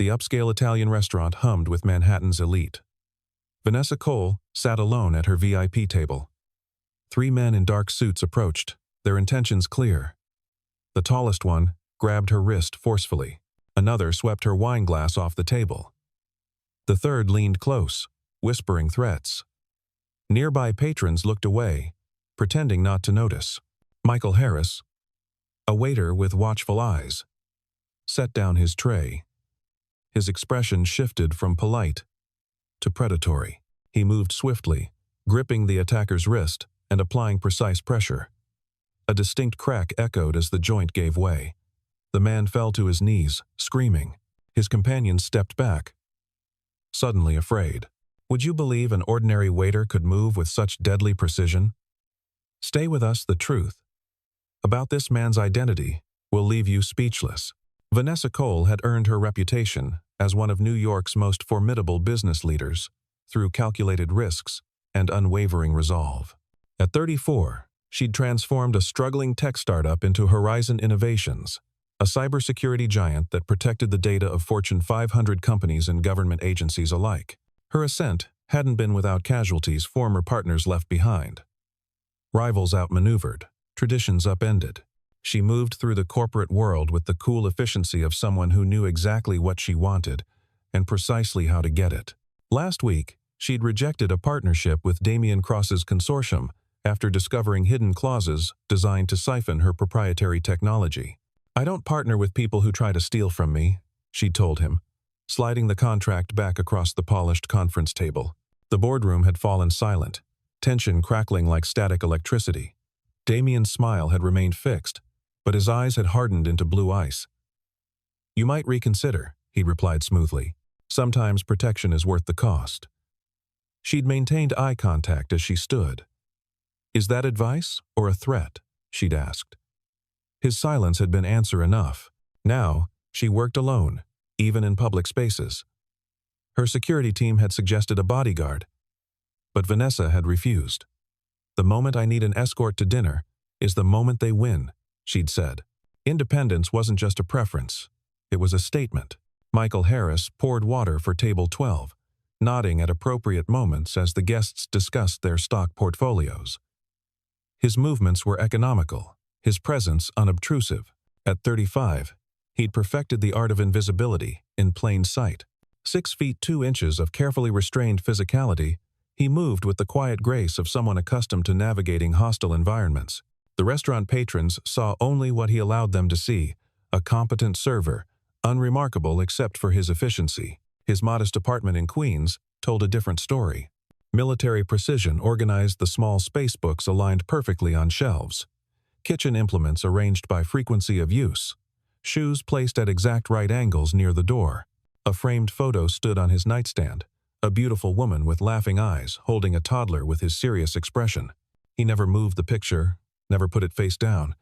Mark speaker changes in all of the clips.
Speaker 1: The upscale Italian restaurant hummed with Manhattan's elite. Vanessa Cole sat alone at her VIP table. 3 men in dark suits approached, their intentions clear. The tallest one grabbed her wrist forcefully. Another swept her wine glass off the table. The third leaned close, whispering threats. Nearby patrons looked away, pretending not to notice. Michael Harris, a waiter with watchful eyes, set down his tray. His expression shifted from polite to predatory. He moved swiftly, gripping the attacker's wrist and applying precise pressure. A distinct crack echoed as the joint gave way. The man fell to his knees, screaming. His companions stepped back, suddenly afraid. Would you believe an ordinary waiter could move with such deadly precision? Stay with us, the truth about this man's identity will leave you speechless. Vanessa Cole had earned her reputation as one of New York's most formidable business leaders through calculated risks and unwavering resolve. At 34, she'd transformed a struggling tech startup into Horizon Innovations, a cybersecurity giant that protected the data of Fortune 500 companies and government agencies alike. Her ascent hadn't been without casualties, former partners left behind, rivals outmaneuvered, traditions upended. She moved through the corporate world with the cool efficiency of someone who knew exactly what she wanted and precisely how to get it. Last week, she'd rejected a partnership with Damen Cross's consortium after discovering hidden clauses designed to siphon her proprietary technology. "I don't partner with people who try to steal from me," she told him, sliding the contract back across the polished conference table. The boardroom had fallen silent, tension crackling like static electricity. Damien's smile had remained fixed, but his eyes had hardened into blue ice. "You might reconsider," he replied smoothly. "Sometimes protection is worth the cost." She'd maintained eye contact as she stood. "Is that advice or a threat?" she'd asked. His silence had been answer enough. Now, she worked alone, even in public spaces. Her security team had suggested a bodyguard, but Vanessa had refused. "The moment I need an escort to dinner is the moment they win," she'd said. Independence wasn't just a preference, it was a statement. Michael Harris poured water for table 12, nodding at appropriate moments as the guests discussed their stock portfolios. His movements were economical, his presence unobtrusive. At 35, he'd perfected the art of invisibility in plain sight. 6 feet 2 inches of carefully restrained physicality, he moved with the quiet grace of someone accustomed to navigating hostile environments. The restaurant patrons saw only what he allowed them to see, a competent server, unremarkable except for his efficiency. His modest apartment in Queens told a different story. Military precision organized the small space books aligned perfectly on shelves, kitchen implements arranged by frequency of use, shoes placed at exact right angles near the door. A framed photo stood on his nightstand, a beautiful woman with laughing eyes holding a toddler with his serious expression. He never moved the picture, never put it face down,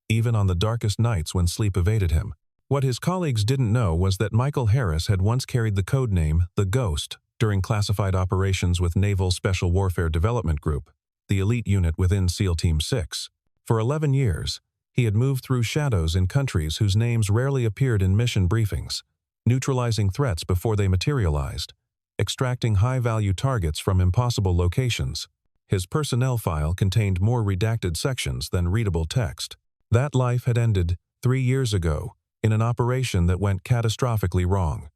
Speaker 1: even on the darkest nights when sleep evaded him. What his colleagues didn't know was that Michael Harris had once carried the codename The Ghost during classified operations with Naval Special Warfare Development Group, the elite unit within SEAL Team 6. For 11 years, he had moved through shadows in countries whose names rarely appeared in mission briefings, neutralizing threats before they materialized, extracting high-value targets from impossible locations. His personnel file contained more redacted sections than readable text. That life had ended 3 years ago in an operation that went catastrophically wrong.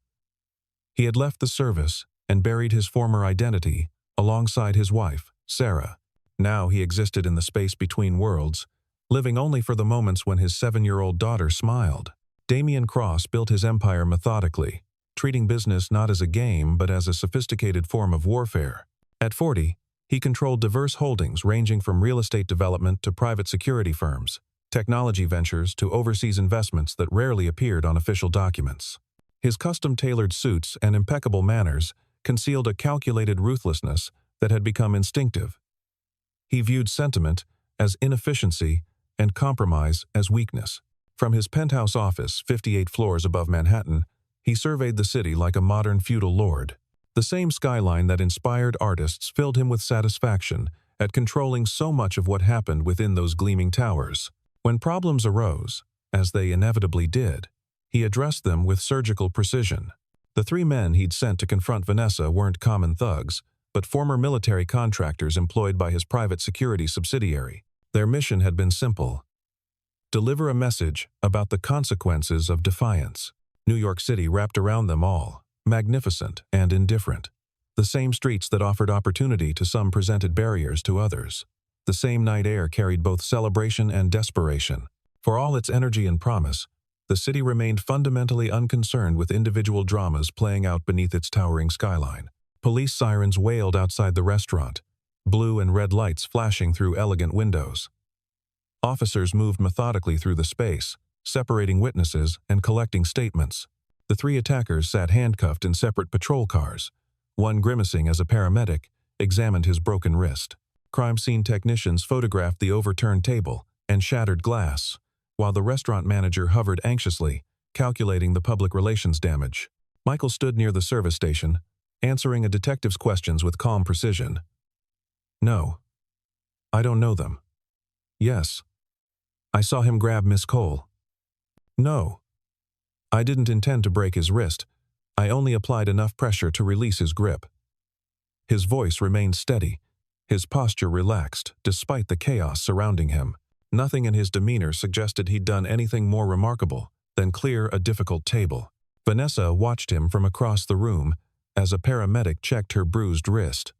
Speaker 1: He had left the service and buried his former identity alongside his wife, Sarah. Now he existed in the space between worlds, living only for the moments when his 7-year-old daughter smiled. Damen Cross built his empire methodically, treating business not as a game but as a sophisticated form of warfare. At 40, he controlled diverse holdings ranging from real estate development to private security firms, technology ventures to overseas investments that rarely appeared on official documents. His custom-tailored suits and impeccable manners concealed a calculated ruthlessness that had become instinctive. He viewed sentiment as inefficiency and compromise as weakness. From his penthouse office, 58 floors above Manhattan, he surveyed the city like a modern feudal lord. The same skyline that inspired artists filled him with satisfaction at controlling so much of what happened within those gleaming towers. When problems arose, as they inevitably did, he addressed them with surgical precision. The 3 men he'd sent to confront Vanessa weren't common thugs, but former military contractors employed by his private security subsidiary. Their mission had been simple: deliver a message about the consequences of defiance. New York City wrapped around them all, magnificent and indifferent. The same streets that offered opportunity to some presented barriers to others. The same night air carried both celebration and desperation. For all its energy and promise, the city remained fundamentally unconcerned with individual dramas playing out beneath its towering skyline. Police sirens wailed outside the restaurant, blue and red lights flashing through elegant windows. Officers moved methodically through the space, separating witnesses and collecting statements. The 3 attackers sat handcuffed in separate patrol cars. One, grimacing as a paramedic, examined his broken wrist. Crime scene technicians photographed the overturned table and shattered glass, while the restaurant manager hovered anxiously, calculating the public relations damage. Michael stood near the service station, answering a detective's questions with calm precision. "No. I don't know them." "Yes. I saw him grab Miss Cole." "No. I didn't intend to break his wrist. I only applied enough pressure to release his grip." His voice remained steady, his posture relaxed despite the chaos surrounding him. Nothing in his demeanor suggested he'd done anything more remarkable than clear a difficult table. Vanessa watched him from across the room as a paramedic checked her bruised wrist.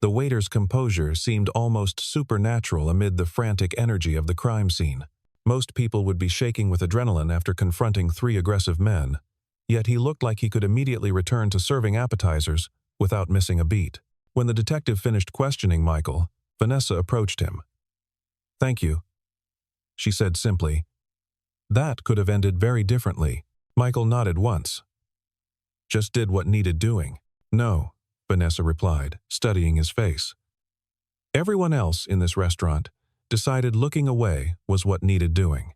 Speaker 1: The waiter's composure seemed almost supernatural amid the frantic energy of the crime scene. Most people would be shaking with adrenaline after confronting 3 aggressive men, yet he looked like he could immediately return to serving appetizers without missing a beat. When the detective finished questioning Michael, Vanessa approached him. "Thank you," she said simply. That could have ended very differently. Michael nodded once. "Just did what needed doing." "No," Vanessa replied, studying his face. "Everyone else in this restaurant decided looking away was what needed doing.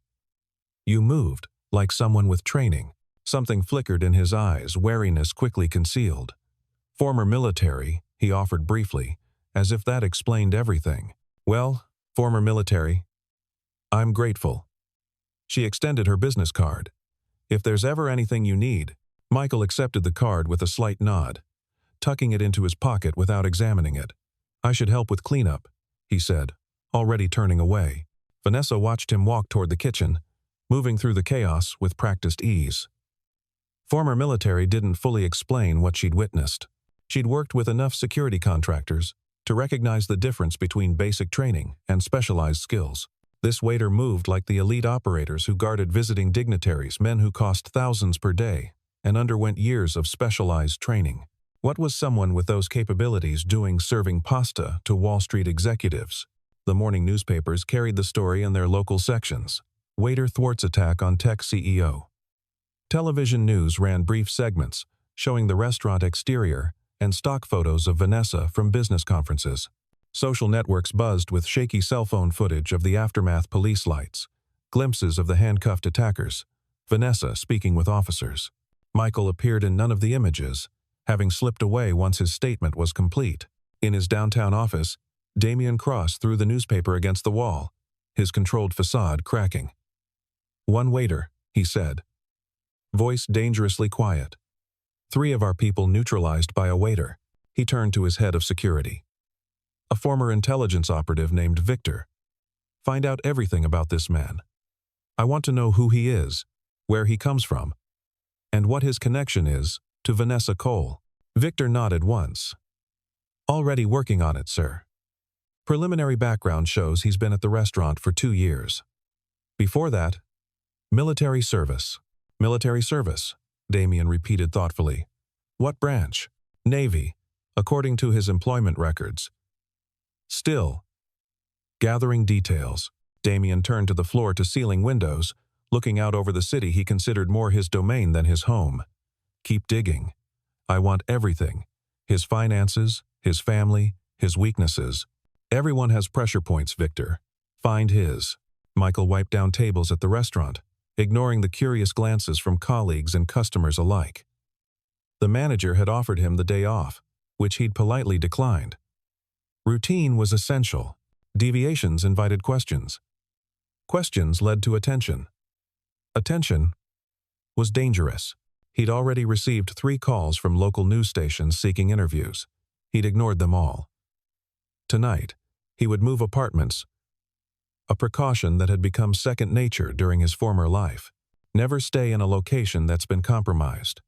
Speaker 1: You moved like someone with training." Something flickered in his eyes, wariness quickly concealed. "Former military," he offered briefly, as if that explained everything. "Well, former military. I'm grateful." She extended her business card. "If there's ever anything you need." Michael accepted the card with a slight nod, tucking it into his pocket without examining it. "I should help with cleanup," he said, already turning away. Vanessa watched him walk toward the kitchen, moving through the chaos with practiced ease. Former military didn't fully explain what she'd witnessed. She'd worked with enough security contractors to recognize the difference between basic training and specialized skills. This waiter moved like the elite operators who guarded visiting dignitaries, men who cost thousands per day and underwent years of specialized training. What was someone with those capabilities doing serving pasta to Wall Street executives? The morning newspapers carried the story in their local sections. Waiter thwarts attack on tech CEO. Television news ran brief segments showing the restaurant exterior and stock photos of Vanessa from business conferences. Social networks buzzed with shaky cell phone footage of the aftermath police lights, glimpses of the handcuffed attackers, Vanessa speaking with officers. Michael appeared in none of the images, having slipped away once his statement was complete. In his downtown office, Damen Cross threw the newspaper against the wall, his controlled facade cracking. "One waiter," he said, voice dangerously quiet. "3 of our people neutralized by a waiter." He turned to his head of security. "A former intelligence operative named Victor. Find out everything about this man. I want to know who he is, where he comes from, and what his connection is to Vanessa Cole." Victor nodded once. "Already working on it, sir. Preliminary background shows he's been at the restaurant for 2 years. Before that, military service." "Military service," Damen repeated thoughtfully. "What branch?" "Navy, according to his employment records." "Still." Gathering details, Damen turned to the floor-to-ceiling windows, looking out over the city he considered more his domain than his home. "Keep digging. I want everything. His finances, his family, his weaknesses. Everyone has pressure points, Victor. Find his." Michael wiped down tables at the restaurant, ignoring the curious glances from colleagues and customers alike. The manager had offered him the day off, which he'd politely declined. Routine was essential. Deviations invited questions. Questions led to attention. Attention was dangerous. He'd already received 3 calls from local news stations seeking interviews. He'd ignored them all. Tonight, he would move apartments, a precaution that had become second nature during his former life. Never stay in a location that's been compromised.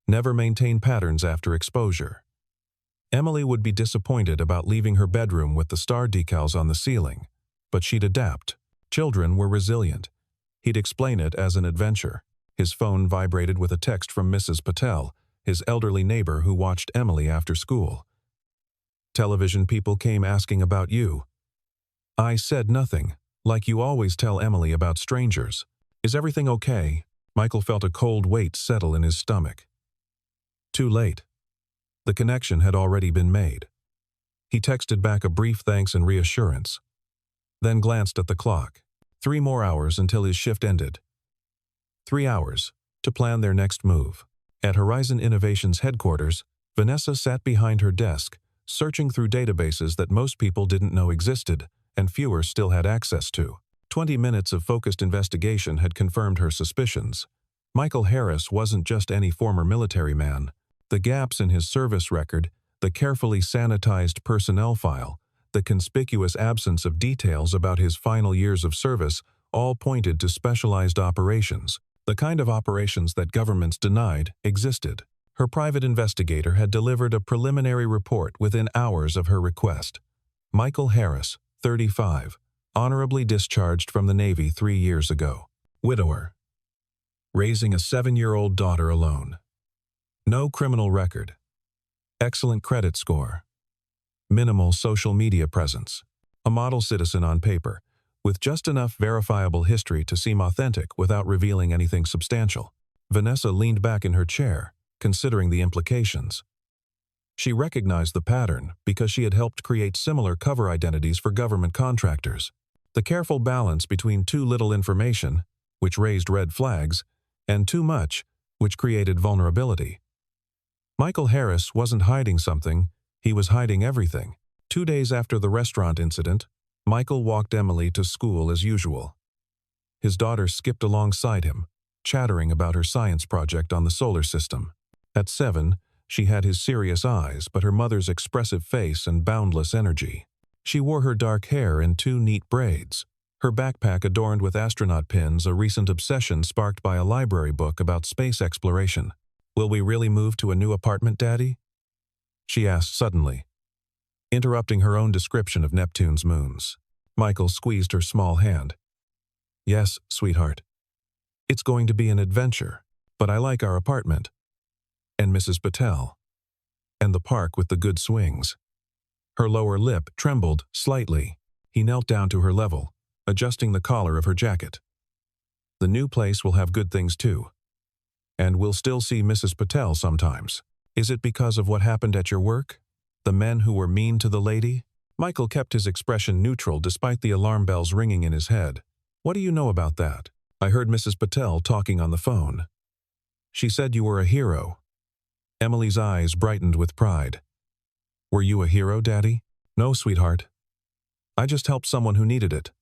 Speaker 1: Never maintain patterns after exposure. Emily would be disappointed about leaving her bedroom with the star decals on the ceiling, but she'd adapt. Children were resilient. He'd explain it as an adventure. His phone vibrated with a text from Mrs. Patel, his elderly neighbor who watched Emily after school. Television people came asking about you. I said nothing, like you always tell Emily about strangers. Is everything okay? Michael felt a cold weight settle in his stomach. Too late. The connection had already been made. He texted back a brief thanks and reassurance, then glanced at the clock. 3 more hours until his shift ended. 3 hours to plan their next move. At Horizon Innovations headquarters, Vanessa sat behind her desk, searching through databases that most people didn't know existed, and fewer still had access to. 20 minutes of focused investigation had confirmed her suspicions. Michael Harris wasn't just any former military man. The gaps in his service record, the carefully sanitized personnel file, the conspicuous absence of details about his final years of service all pointed to specialized operations, the kind of operations that governments denied existed. Her private investigator had delivered a preliminary report within hours of her request. Michael Harris, 35, honorably discharged from the Navy 3 years ago. Widower. Raising a 7-year-old daughter alone. No criminal record. Excellent credit score. Minimal social media presence. A model citizen on paper, with just enough verifiable history to seem authentic without revealing anything substantial. Vanessa leaned back in her chair, considering the implications. She recognized the pattern because she had helped create similar cover identities for government contractors. The careful balance between too little information, which raised red flags, and too much, which created vulnerability. Michael Harris wasn't hiding something, he was hiding everything. 2 days after the restaurant incident, Michael walked Emily to school as usual. His daughter skipped alongside him, chattering about her science project on the solar system. At 7, she had his serious eyes but her mother's expressive face and boundless energy. She wore her dark hair in 2 neat braids, her backpack adorned with astronaut pins, a recent obsession sparked by a library book about space exploration. "Will we really move to a new apartment, Daddy?" she asked suddenly, interrupting her own description of Neptune's moons. Michael squeezed her small hand. "Yes, sweetheart. It's going to be an adventure, but I like our apartment. And Mrs. Patel. And the park with the good swings." Her lower lip trembled slightly. He knelt down to her level, adjusting the collar of her jacket. "The new place will have good things too. And we'll still see Mrs. Patel sometimes. Is it because of what happened at your work? The men who were mean to the lady?" Michael kept his expression neutral despite the alarm bells ringing in his head. "What do you know about that? I heard Mrs. Patel talking on the phone. She said you were a hero." Emily's eyes brightened with pride. "Were you a hero, Daddy?" "No, sweetheart. I just helped someone who needed it."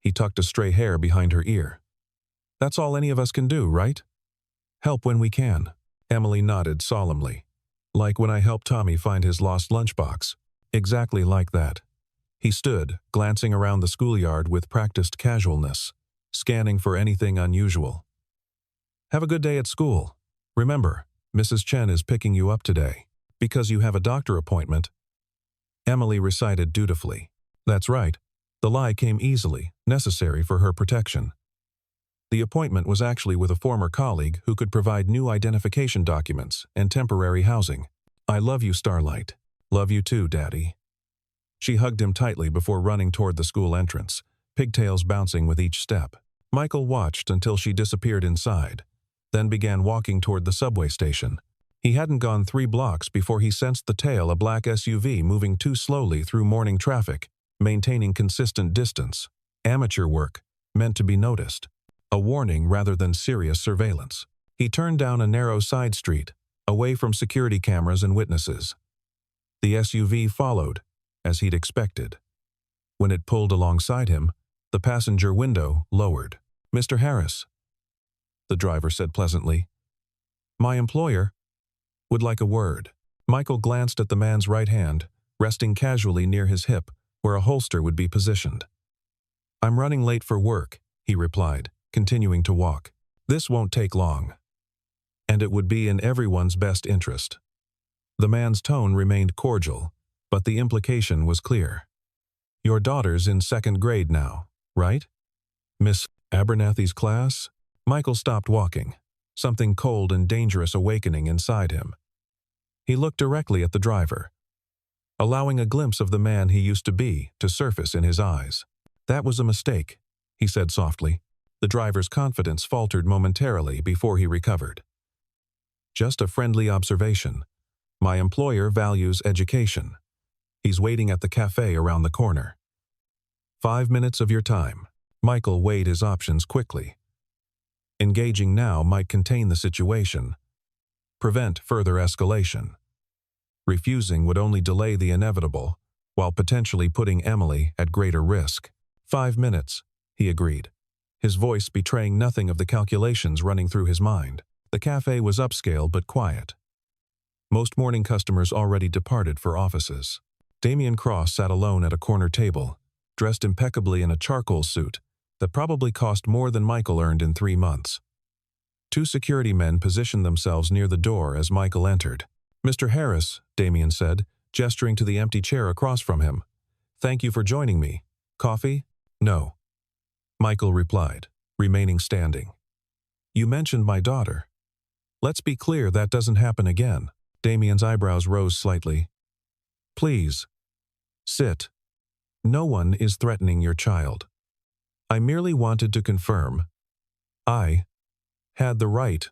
Speaker 1: He tucked a stray hair behind her ear. "That's all any of us can do, right? Help when we can." Emily nodded solemnly. "Like when I helped Tommy find his lost lunchbox." "Exactly like that." He stood, glancing around the schoolyard with practiced casualness, scanning for anything unusual. "Have a good day at school. Remember, Mrs. Chen is picking you up today, because you have a doctor appointment." Emily recited dutifully. That's right. The lie came easily, necessary for her protection. The appointment was actually with a former colleague who could provide new identification documents and temporary housing. "I love you, Starlight. Love you too, Daddy." She hugged him tightly before running toward the school entrance, pigtails bouncing with each step. Michael watched until she disappeared inside, then began walking toward the subway station. He hadn't gone 3 blocks before he sensed the tail a black SUV moving too slowly through morning traffic, maintaining consistent distance. Amateur work, meant to be noticed. A warning rather than serious surveillance. He turned down a narrow side street, away from security cameras and witnesses. The SUV followed, as he'd expected. When it pulled alongside him, the passenger window lowered. "Mr. Harris," the driver said pleasantly. My employer would like a word. Michael glanced at the man's right hand, resting casually near his hip, where a holster would be positioned. I'm running late for work, he replied, continuing to walk. This won't take long. And it would be in everyone's best interest. The man's tone remained cordial, but the implication was clear. Your daughter's in 2nd grade now, right? Miss Abernathy's class? Michael stopped walking, something cold and dangerous awakening inside him. He looked directly at the driver, allowing a glimpse of the man he used to be to surface in his eyes. That was a mistake, he said softly. The driver's confidence faltered momentarily before he recovered. Just a friendly observation. My employer values education. He's waiting at the cafe around the corner. 5 minutes of your time. Michael weighed his options quickly. Engaging now might contain the situation, prevent further escalation. Refusing would only delay the inevitable, while potentially putting Emily at greater risk. 5 minutes, he agreed, his voice betraying nothing of the calculations running through his mind. The cafe was upscale but quiet. Most morning customers already departed for offices. Damen Cross sat alone at a corner table, dressed impeccably in a charcoal suit that probably cost more than Michael earned in 3 months. 2 security men positioned themselves near the door as Michael entered. Mr. Harris, Damen said, gesturing to the empty chair across from him. Thank you for joining me. Coffee? No. Michael replied, remaining standing. You mentioned my daughter. Let's be clear that doesn't happen again. Damien's eyebrows rose slightly. Please. Sit. No one is threatening your child. I merely wanted to confirm. I had the right.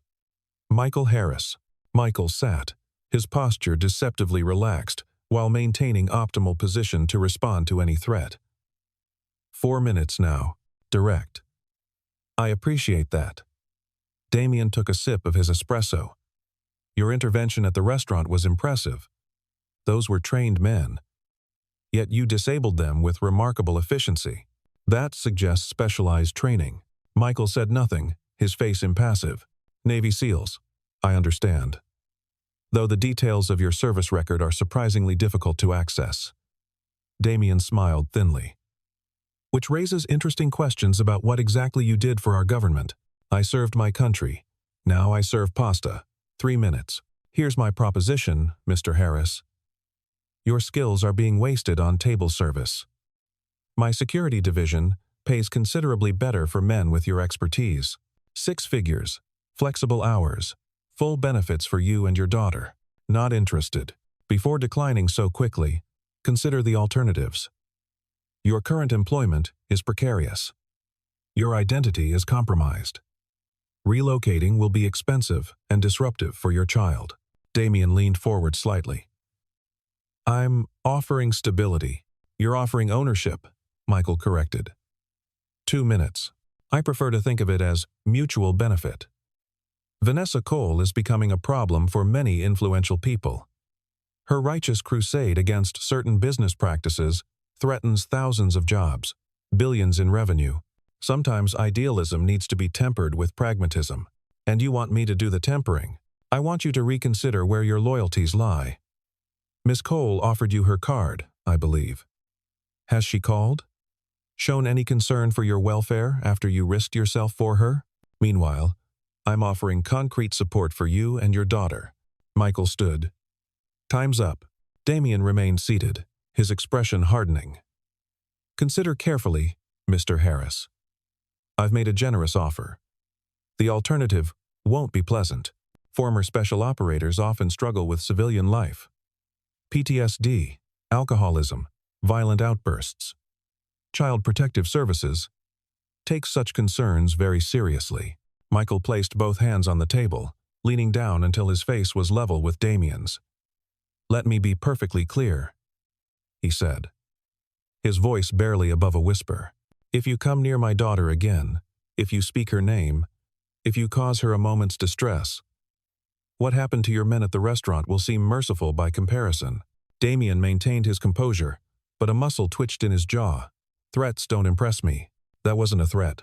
Speaker 1: Michael Harris. Michael sat, his posture deceptively relaxed, while maintaining optimal position to respond to any threat. 4 minutes now. Direct. I appreciate that. Damen took a sip of his espresso. Your intervention at the restaurant was impressive. Those were trained men. Yet you disabled them with remarkable efficiency. That suggests specialized training. Michael said nothing, his face impassive. Navy SEALs. I understand. Though the details of your service record are surprisingly difficult to access. Damen smiled thinly. Which raises interesting questions about what exactly you did for our government. I served my country. Now I serve pasta. 3 minutes. Here's my proposition, Mr. Harris. Your skills are being wasted on table service. My security division pays considerably better for men with your expertise. 6 figures, flexible hours, full benefits for you and your daughter. Not interested. Before declining so quickly, consider the alternatives. Your current employment is precarious. Your identity is compromised. Relocating will be expensive and disruptive for your child. Damen leaned forward slightly. I'm offering stability. You're offering ownership, Michael corrected. 2 minutes. I prefer to think of it as mutual benefit. Vanessa Cole is becoming a problem for many influential people. Her righteous crusade against certain business practices threatens thousands of jobs, billions in revenue. Sometimes idealism needs to be tempered with pragmatism. And you want me to do the tempering. I want you to reconsider where your loyalties lie. Miss Cole offered you her card, I believe. Has she called? Shown any concern for your welfare after you risked yourself for her? Meanwhile, I'm offering concrete support for you and your daughter. Michael stood. Time's up. Damen remained seated, his expression hardening. Consider carefully, Mr. Harris. I've made a generous offer. The alternative won't be pleasant. Former special operators often struggle with civilian life. PTSD, alcoholism, violent outbursts. Child Protective Services takes such concerns very seriously. Michael placed both hands on the table, leaning down until his face was level with Damien's. Let me be perfectly clear, he said, his voice barely above a whisper. If you come near my daughter again, if you speak her name, if you cause her a moment's distress, what happened to your men at the restaurant will seem merciful by comparison. Damen maintained his composure, but a muscle twitched in his jaw. Threats don't impress me. That wasn't a threat,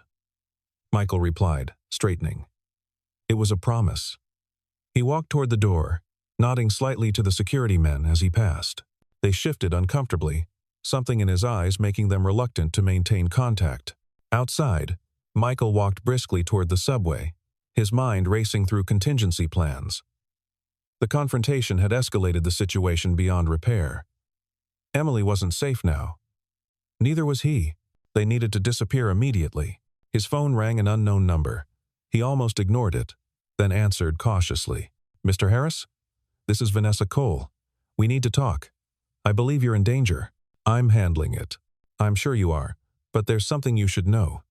Speaker 1: Michael replied, straightening. It was a promise. He walked toward the door, nodding slightly to the security men as he passed. They shifted uncomfortably, something in his eyes making them reluctant to maintain contact. Outside, Michael walked briskly toward the subway, his mind racing through contingency plans. The confrontation had escalated the situation beyond repair. Emily wasn't safe now. Neither was he. They needed to disappear immediately. His phone rang an unknown number. He almost ignored it, then answered cautiously. "Mr. Harris? This is Vanessa Cole. We need to talk. I believe you're in danger." "I'm handling it." "I'm sure you are, but there's something you should know.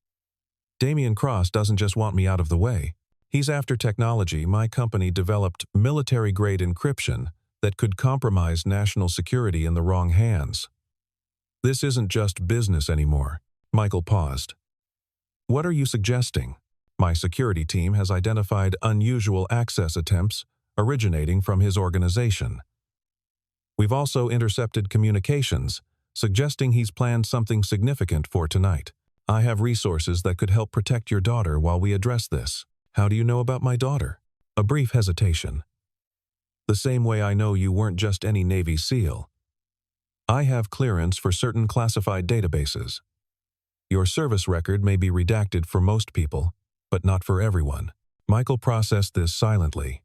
Speaker 1: Damen Cross doesn't just want me out of the way. He's after technology my company developed military-grade encryption that could compromise national security in the wrong hands. This isn't just business anymore." Michael paused. "What are you suggesting?" "My security team has identified unusual access attempts originating from his organization. We've also intercepted communications, suggesting he's planned something significant for tonight. I have resources that could help protect your daughter while we address this." "How do you know about my daughter?" A brief hesitation. "The same way I know you weren't just any Navy SEAL. I have clearance for certain classified databases. Your service record may be redacted for most people, but not for everyone." Michael processed this silently.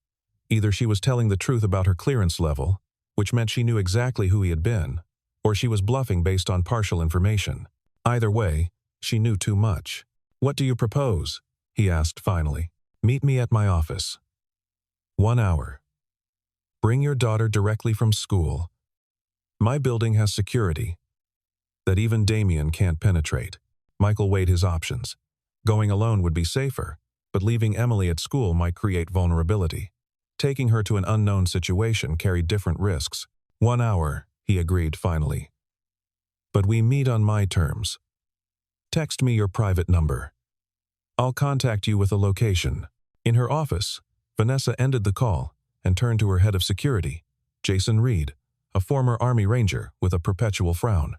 Speaker 1: Either she was telling the truth about her clearance level, which meant she knew exactly who he had been, or she was bluffing based on partial information. Either way, she knew too much. "What do you propose?" he asked finally. "Meet me at my office. 1 hour. Bring your daughter directly from school. My building has security that even Damen can't penetrate." Michael weighed his options. Going alone would be safer, but leaving Emily at school might create vulnerability. Taking her to an unknown situation carried different risks. 1 hour, he agreed finally. "But we meet on my terms. Text me your private number. I'll contact you with a location." In her office, Vanessa ended the call and turned to her head of security, Jason Reed, a former Army Ranger with a perpetual frown.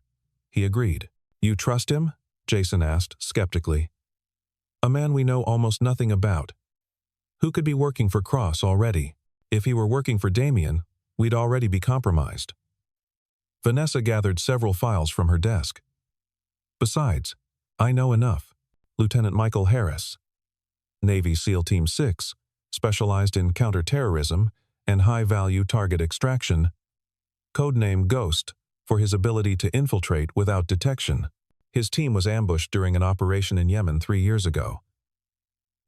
Speaker 1: He agreed. "You trust him?" Jason asked skeptically. "A man we know almost nothing about. Who could be working for Cross already? If he were working for Damen, we'd already be compromised." Vanessa gathered several files from her desk. "Besides, I know enough. Lieutenant Michael Harris, Navy SEAL Team 6, specialized in counterterrorism and high-value target extraction. Codename Ghost for his ability to infiltrate without detection. His team was ambushed during an operation in Yemen 3 years ago.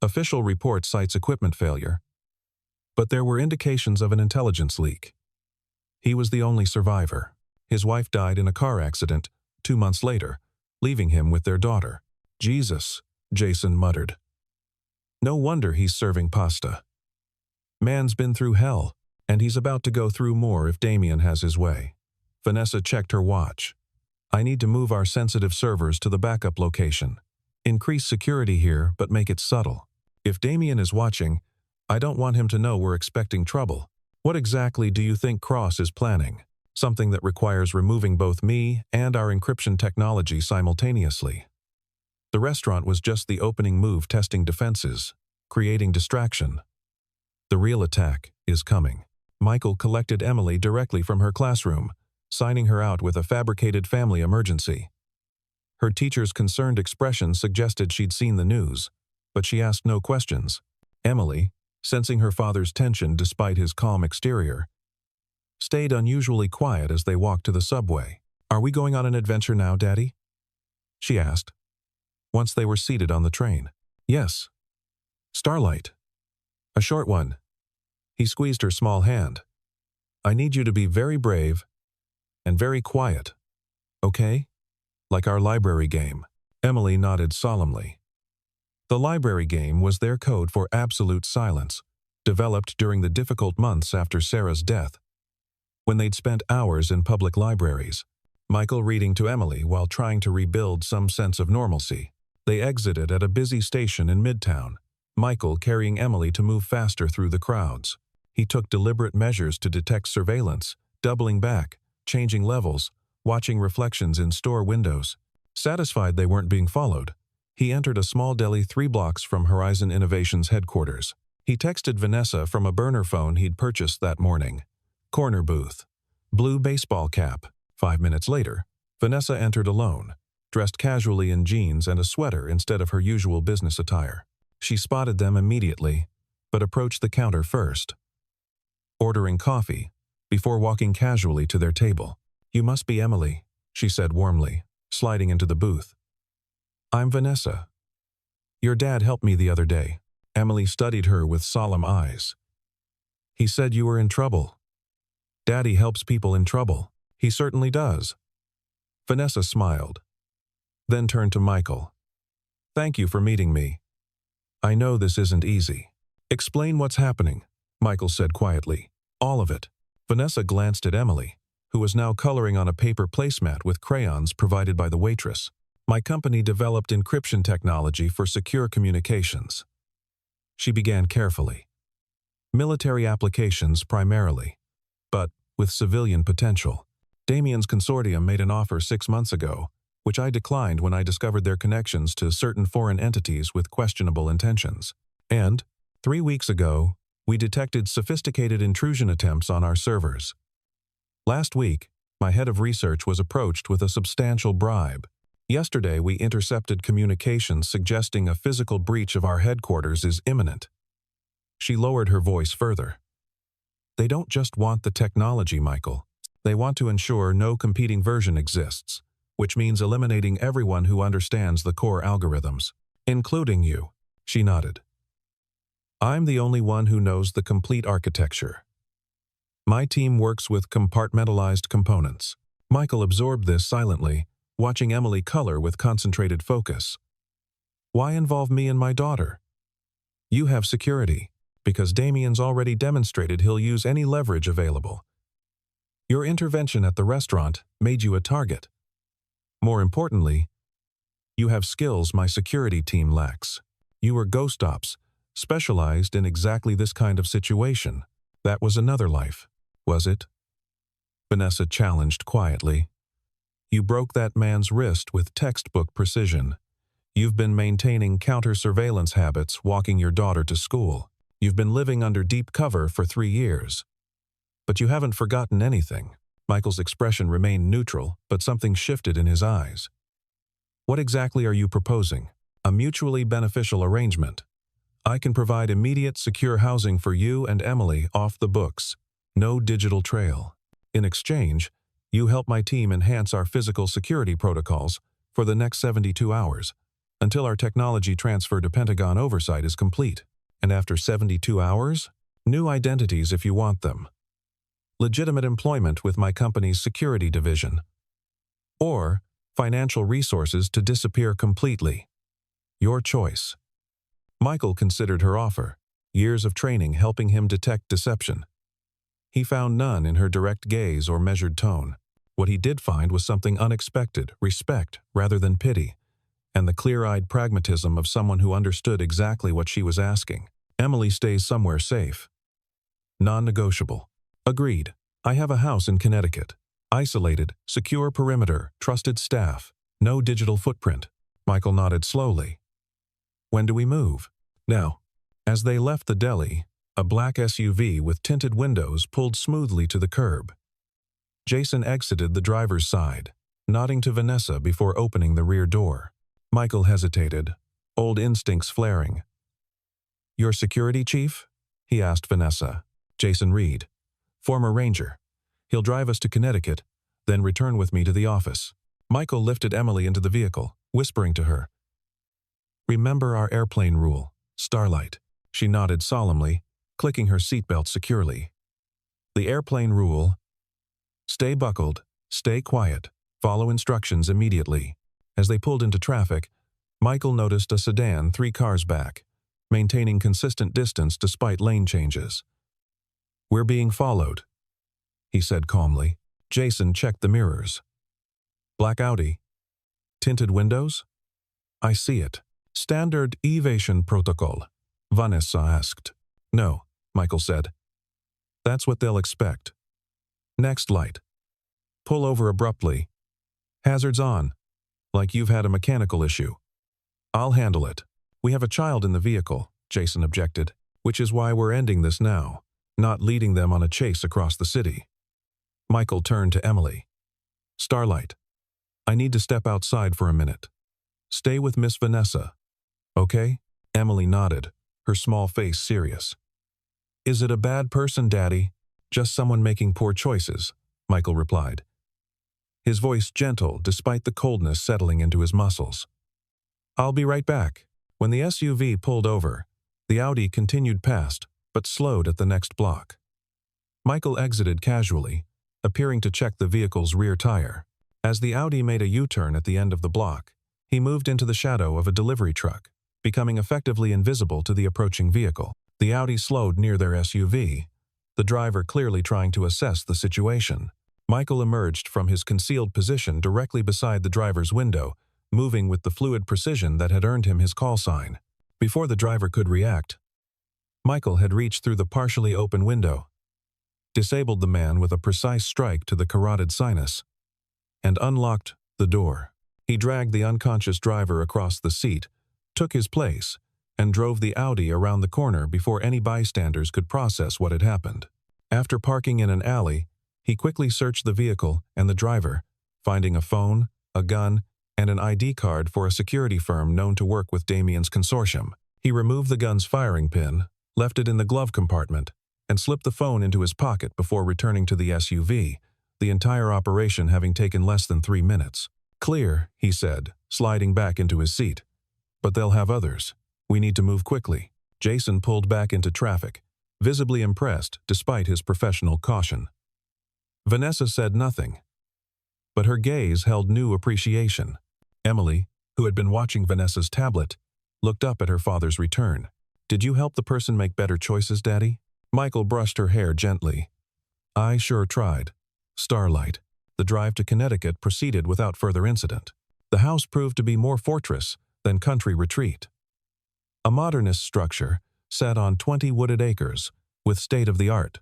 Speaker 1: Official report cites equipment failure, but there were indications of an intelligence leak. He was the only survivor. His wife died in a car accident 2 months later, leaving him with their daughter." "Jesus," Jason muttered. "No wonder he's serving pasta. Man's been through hell, and he's about to go through more if Damen has his way." Vanessa checked her watch. "I need to move our sensitive servers to the backup location. Increase security here, but make it subtle. If Damen is watching, I don't want him to know we're expecting trouble." "What exactly do you think Cross is planning?" "Something that requires removing both me and our encryption technology simultaneously. The restaurant was just the opening move testing defenses, creating distraction. The real attack is coming." Michael collected Emily directly from her classroom, signing her out with a fabricated family emergency. Her teacher's concerned expression suggested she'd seen the news, but she asked no questions. Emily, sensing her father's tension despite his calm exterior, stayed unusually quiet as they walked to the subway. "Are we going on an adventure now, Daddy?" she asked, once they were seated on the train. "Yes. Starlight. A short one." He squeezed her small hand. "I need you to be very brave and very quiet, okay? Like our library game." Emily nodded solemnly. The library game was their code for absolute silence, developed during the difficult months after Sarah's death, when they'd spent hours in public libraries, Michael reading to Emily while trying to rebuild some sense of normalcy. They exited at a busy station in Midtown, Michael carrying Emily to move faster through the crowds. He took deliberate measures to detect surveillance, doubling back, changing levels, watching reflections in store windows. Satisfied they weren't being followed, he entered a small deli 3 blocks from Horizon Innovations headquarters. He texted Vanessa from a burner phone he'd purchased that morning. Corner booth. Blue baseball cap. 5 minutes later, Vanessa entered alone, dressed casually in jeans and a sweater instead of her usual business attire. She spotted them immediately, but approached the counter first, ordering coffee, before walking casually to their table. "You must be Emily," she said warmly, sliding into the booth. "I'm Vanessa. Your dad helped me the other day." Emily studied her with solemn eyes. "He said you were in trouble." "Daddy helps people in trouble." "He certainly does." Vanessa smiled, then turned to Michael. "Thank you for meeting me. I know this isn't easy." "Explain what's happening," Michael said quietly. "All of it." Vanessa glanced at Emily, who was now coloring on a paper placemat with crayons provided by the waitress. "My company developed encryption technology for secure communications." She began carefully. "Military applications primarily, but with civilian potential. Damien's consortium made an offer 6 months ago, which I declined when I discovered their connections to certain foreign entities with questionable intentions. And 3 weeks ago, we detected sophisticated intrusion attempts on our servers. Last week, my head of research was approached with a substantial bribe. Yesterday, we intercepted communications suggesting a physical breach of our headquarters is imminent." She lowered her voice further. "They don't just want the technology, Michael. They want to ensure no competing version exists, which means eliminating everyone who understands the core algorithms, including you." She nodded. "I'm the only one who knows the complete architecture. My team works with compartmentalized components." Michael absorbed this silently, watching Emily color with concentrated focus. "Why involve me and my daughter?" "You have security, because Damien's already demonstrated he'll use any leverage available. Your intervention at the restaurant made you a target. More importantly, you have skills my security team lacks. You were ghost ops, specialized in exactly this kind of situation. That was another life, was it?" Vanessa challenged quietly. "You broke that man's wrist with textbook precision. You've been maintaining counter-surveillance habits walking your daughter to school. You've been living under deep cover for 3 years. But you haven't forgotten anything." Michael's expression remained neutral, but something shifted in his eyes. "What exactly are you proposing?" "A mutually beneficial arrangement. I can provide immediate secure housing for you and Emily off the books. No digital trail. In exchange, you help my team enhance our physical security protocols for the next 72 hours, until our technology transfer to Pentagon oversight is complete. And after 72 hours, new identities if you want them. Legitimate employment with my company's security division. Or financial resources to disappear completely. Your choice." Michael considered her offer, years of training helping him detect deception. He found none in her direct gaze or measured tone. What he did find was something unexpected, respect rather than pity, and the clear-eyed pragmatism of someone who understood exactly what she was asking. "Emily stays somewhere safe. Non-negotiable." "Agreed. I have a house in Connecticut. Isolated, secure perimeter, trusted staff, no digital footprint." Michael nodded slowly. "When do we move?" "Now." As they left the deli, a black SUV with tinted windows pulled smoothly to the curb. Jason exited the driver's side, nodding to Vanessa before opening the rear door. Michael hesitated, old instincts flaring. "Your security chief?" he asked Vanessa. "Jason Reed. Former ranger. He'll drive us to Connecticut, then return with me to the office." Michael lifted Emily into the vehicle, whispering to her, "Remember our airplane rule, Starlight." She nodded solemnly, clicking her seatbelt securely. "The airplane rule: stay buckled, stay quiet, follow instructions immediately." As they pulled into traffic, Michael noticed a sedan 3 cars back, maintaining consistent distance despite lane changes. "We're being followed," he said calmly. Jason checked the mirrors. "Black Audi. Tinted windows?" "I see it." "Standard evasion protocol?" Vanessa asked. "No," Michael said. "That's what they'll expect." "Next light. Pull over abruptly. Hazards on, like you've had a mechanical issue." "I'll handle it." "We have a child in the vehicle," Jason objected. which is why we're ending this now, not leading them on a chase across the city. Michael turned to Emily. Starlight, I need to step outside for a minute. Stay with Miss Vanessa. Okay? Emily nodded, her small face serious. Is it a bad person, Daddy? Just someone making poor choices, Michael replied. His voice gentle despite the coldness settling into his muscles. I'll be right back. When the SUV pulled over, the Audi continued past, but slowed at the next block. Michael exited casually, appearing to check the vehicle's rear tire. As the Audi made a U-turn at the end of the block, he moved into the shadow of a delivery truck, becoming effectively invisible to the approaching vehicle. The Audi slowed near their SUV, the driver clearly trying to assess the situation. Michael emerged from his concealed position directly beside the driver's window, moving with the fluid precision that had earned him his call sign. Before the driver could react, Michael had reached through the partially open window, disabled the man with a precise strike to the carotid sinus, and unlocked the door. He dragged the unconscious driver across the seat, took his place, and drove the Audi around the corner before any bystanders could process what had happened. After parking in an alley, he quickly searched the vehicle and the driver, finding a phone, a gun, and an ID card for a security firm known to work with Damien's consortium. He removed the gun's firing pin, left it in the glove compartment, and slipped the phone into his pocket before returning to the SUV, the entire operation having taken less than 3 minutes. Clear, he said, sliding back into his seat. But they'll have others. We need to move quickly. Jason pulled back into traffic, visibly impressed despite his professional caution. Vanessa said nothing, but her gaze held new appreciation. Emily, who had been watching Vanessa's tablet, looked up at her father's return. Did you help the person make better choices, Daddy? Michael brushed her hair gently. I sure tried. Starlight. The drive to Connecticut proceeded without further incident. The house proved to be more fortress than country retreat. A modernist structure sat on 20 wooded acres with state-of-the-art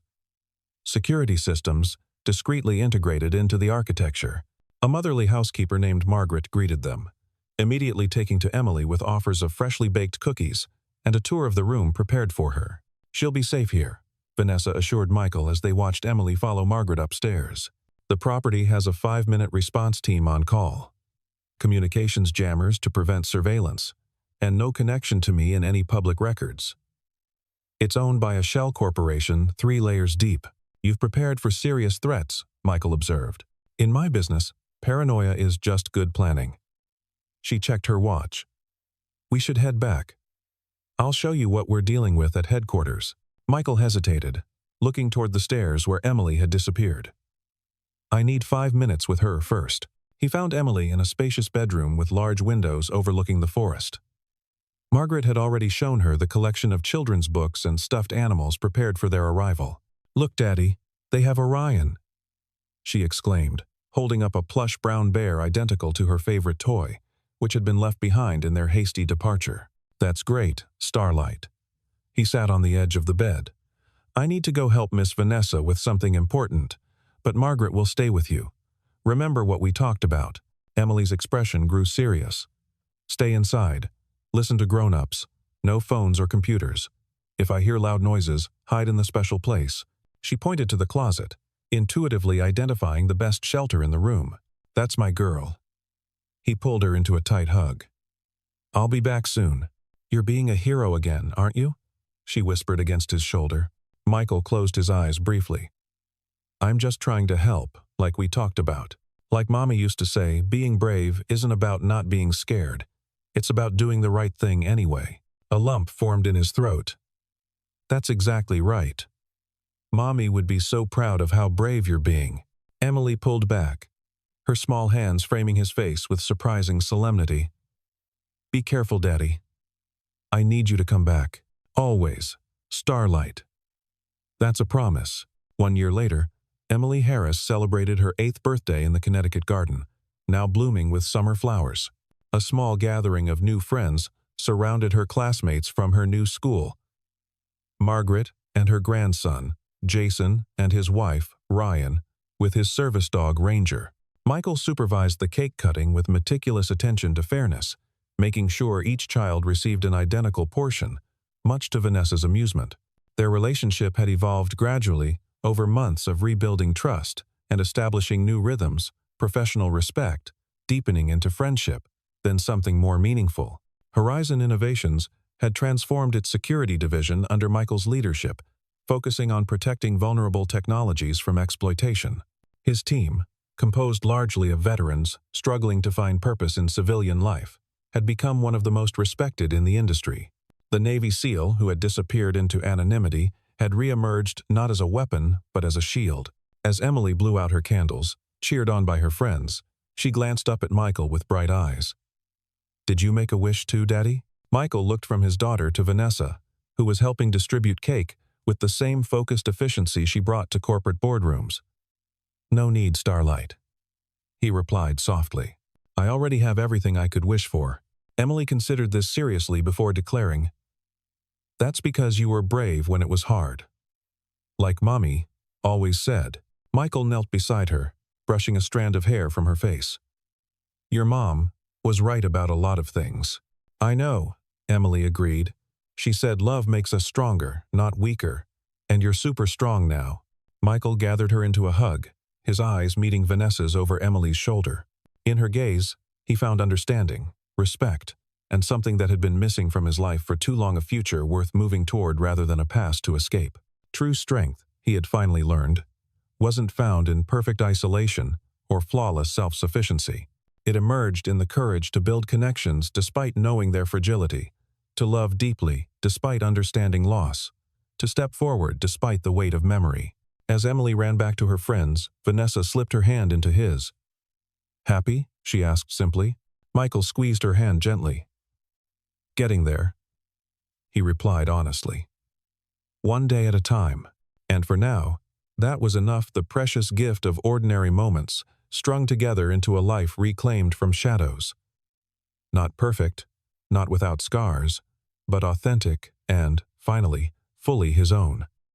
Speaker 1: security systems discreetly integrated into the architecture. A motherly housekeeper named Margaret greeted them, immediately taking to Emily with offers of freshly baked cookies and a tour of the room prepared for her. She'll be safe here, Vanessa assured Michael as they watched Emily follow Margaret upstairs. The property has a 5-minute response team on call, communications jammers to prevent surveillance, and no connection to me in any public records. It's owned by a shell corporation 3 layers deep. You've prepared for serious threats, Michael observed. In my business, paranoia is just good planning. She checked her watch. We should head back. I'll show you what we're dealing with at headquarters. Michael hesitated, looking toward the stairs where Emily had disappeared. I need 5 minutes with her first. He found Emily in a spacious bedroom with large windows overlooking the forest. Margaret had already shown her the collection of children's books and stuffed animals prepared for their arrival. Look, Daddy, they have Orion, she exclaimed, holding up a plush brown bear identical to her favorite toy, which had been left behind in their hasty departure. That's great, Starlight. He sat on the edge of the bed. I need to go help Miss Vanessa with something important, but Margaret will stay with you. Remember what we talked about. Emily's expression grew serious. Stay inside. Listen to grown-ups. No phones or computers. If I hear loud noises, hide in the special place. She pointed to the closet, intuitively identifying the best shelter in the room. That's my girl. He pulled her into a tight hug. I'll be back soon. You're being a hero again, aren't you? She whispered against his shoulder. Michael closed his eyes briefly. I'm just trying to help, like we talked about. Like Mommy used to say, being brave isn't about not being scared. It's about doing the right thing anyway. A lump formed in his throat. That's exactly right. Mommy would be so proud of how brave you're being. Emily pulled back, her small hands framing his face with surprising solemnity. Be careful, Daddy. I need you to come back. Always. Starlight. That's a promise. 1 year later, Emily Harris celebrated her 8th birthday in the Connecticut garden, now blooming with summer flowers. A small gathering of new friends surrounded her classmates from her new school. Margaret and her grandson, Jason, and his wife, Ryan, with his service dog, Ranger. Michael supervised the cake cutting with meticulous attention to fairness, making sure each child received an identical portion, much to Vanessa's amusement. Their relationship had evolved gradually over months of rebuilding trust and establishing new rhythms, professional respect, deepening into friendship, then something more meaningful. Horizon Innovations had transformed its security division under Michael's leadership, focusing on protecting vulnerable technologies from exploitation. His team, composed largely of veterans struggling to find purpose in civilian life, had become one of the most respected in the industry. The Navy SEAL, who had disappeared into anonymity, had re-emerged not as a weapon, but as a shield. As Emily blew out her candles, cheered on by her friends, she glanced up at Michael with bright eyes. "Did you make a wish too, Daddy?" Michael looked from his daughter to Vanessa, who was helping distribute cake with the same focused efficiency she brought to corporate boardrooms. "No need, Starlight," he replied softly. "I already have everything I could wish for." Emily considered this seriously before declaring, "That's because you were brave when it was hard. Like Mommy always said." Michael knelt beside her, brushing a strand of hair from her face. "Your mom was right about a lot of things." "I know," Emily agreed. "She said love makes us stronger, not weaker, and you're super strong now." Michael gathered her into a hug, his eyes meeting Vanessa's over Emily's shoulder. In her gaze, he found understanding, respect, and something that had been missing from his life for too long, a future worth moving toward rather than a past to escape. True strength, he had finally learned, wasn't found in perfect isolation or flawless self-sufficiency. It emerged in the courage to build connections despite knowing their fragility, to love deeply despite understanding loss, to step forward despite the weight of memory. As Emily ran back to her friends, Vanessa slipped her hand into his. "Happy?" she asked simply. Michael squeezed her hand gently. "Getting there," he replied honestly. "One day at a time." And for now, that was enough, the precious gift of ordinary moments, strung together into a life reclaimed from shadows. Not perfect, not without scars, but authentic and, finally, fully his own.